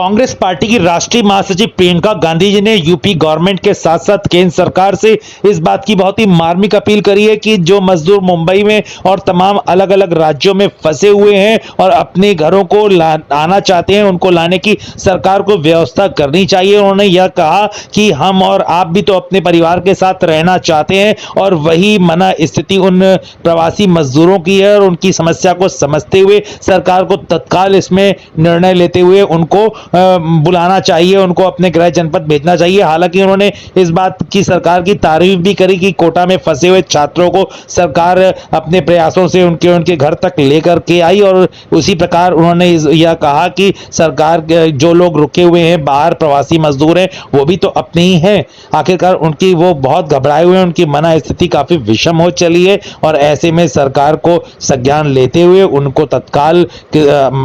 Congress party की राष्ट्रीय महासचिव प्रियंका गांधी जी ने यूपी गवर्नमेंट के साथ साथ केंद्र सरकार से इस बात की बहुत ही मार्मिक अपील करी है कि जो मजदूर मुंबई में और तमाम अलग अलग राज्यों में फंसे हुए हैं और अपने घरों को आना चाहते हैं, उनको लाने की सरकार को व्यवस्था करनी चाहिए। उन्होंने यह कहा कि हम और आप भी तो अपने परिवार के साथ रहना चाहते हैं और वही मना स्थिति उन प्रवासी मजदूरों की है और उनकी समस्या को समझते हुए सरकार को तत्काल इसमें निर्णय लेते हुए उनको बुलाना चाहिए, उनको अपने गृह जनपद भेजना चाहिए। हालांकि उन्होंने इस बात की सरकार की तारीफ भी करी कि कोटा में फंसे हुए छात्रों को सरकार अपने प्रयासों से उनके घर तक लेकर के आई और उसी प्रकार उन्होंने यह कहा कि सरकार जो लोग रुके हुए हैं बाहर प्रवासी मजदूर हैं वो भी तो अपने ही हैं। आखिरकार उनकी वो बहुत घबराए हुए हैं, उनकी मना स्थिति काफी विषम हो चली है और ऐसे में सरकार को संज्ञान लेते हुए उनको तत्काल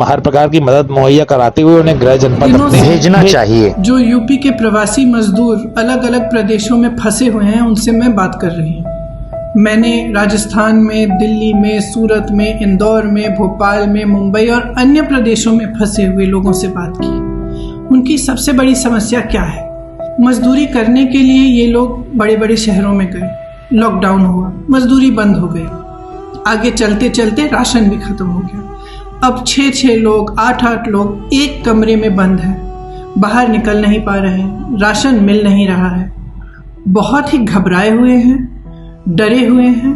हर प्रकार की मदद मुहैया कराते हुए उन्हें गृह जनपद भेजना चाहिए। जो यूपी के प्रवासी मजदूर अलग अलग प्रदेशों में फंसे हुए हैं उनसे मैं बात कर रही हूँ। मैंने राजस्थान में, दिल्ली में, सूरत में, इंदौर में, भोपाल में, मुंबई और अन्य प्रदेशों में फंसे हुए लोगों से बात की। उनकी सबसे बड़ी समस्या क्या है? मजदूरी करने के लिए ये लोग बड़े बड़े शहरों में गए, लॉकडाउन हुआ, मजदूरी बंद हो गई, आगे चलते चलते राशन भी खत्म हो गया। अब 6-6 लोग, 8-8 लोग एक कमरे में बंद हैं, बाहर निकल नहीं पा रहे हैं, राशन मिल नहीं रहा है, बहुत ही घबराए हुए हैं, डरे हुए हैं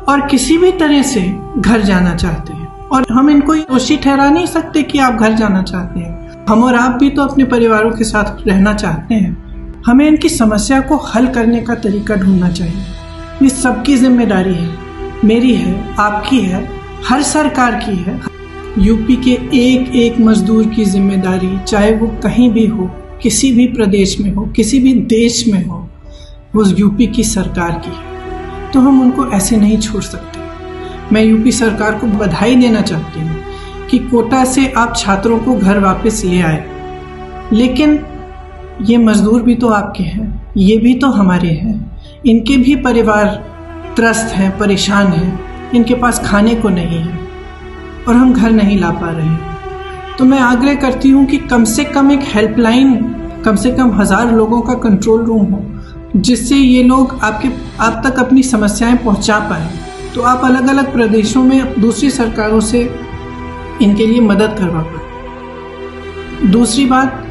और किसी भी तरह से घर जाना चाहते हैं। और हम इनको दोषी ठहरा नहीं सकते कि आप घर जाना चाहते हैं। हम और आप भी तो अपने परिवारों के साथ रहना चाहते हैं। हमें इनकी समस्या को हल करने का तरीका ढूंढना चाहिए। ये सबकी जिम्मेदारी है, मेरी है, आपकी है, हर सरकार की है। यूपी के एक एक मजदूर की जिम्मेदारी, चाहे वो कहीं भी हो, किसी भी प्रदेश में हो, किसी भी देश में हो, वो यूपी की सरकार की है। तो हम उनको ऐसे नहीं छोड़ सकते। मैं यूपी सरकार को बधाई देना चाहती हूँ कि कोटा से आप छात्रों को घर वापस ले आए, लेकिन ये मजदूर भी तो आपके हैं, ये भी तो हमारे हैं। इनके भी परिवार त्रस्त हैं, परेशान हैं, इनके पास खाने को नहीं है और हम घर नहीं ला पा रहे हैं। तो मैं आग्रह करती हूँ कि कम से कम एक हेल्पलाइन, कम से कम 1000 लोगों का कंट्रोल रूम हो, जिससे ये लोग आप तक अपनी समस्याएं पहुंचा पाए। तो आप अलग अलग प्रदेशों में दूसरी सरकारों से इनके लिए मदद करवा पाए। दूसरी बात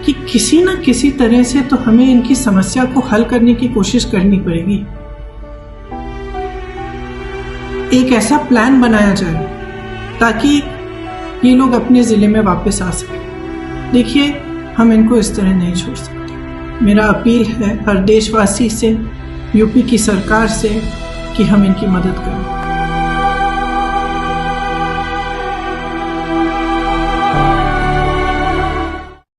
कि किसी न किसी तरह से तो हमें इनकी समस्या को हल करने की कोशिश करनी पड़ेगी। एक ऐसा प्लान बनाया जाए ताकि ये लोग अपने ज़िले में वापस आ सकें। देखिए, हम इनको इस तरह नहीं छोड़ सकते। मेरा अपील है हर देशवासी से, यूपी की सरकार से कि हम इनकी मदद करें।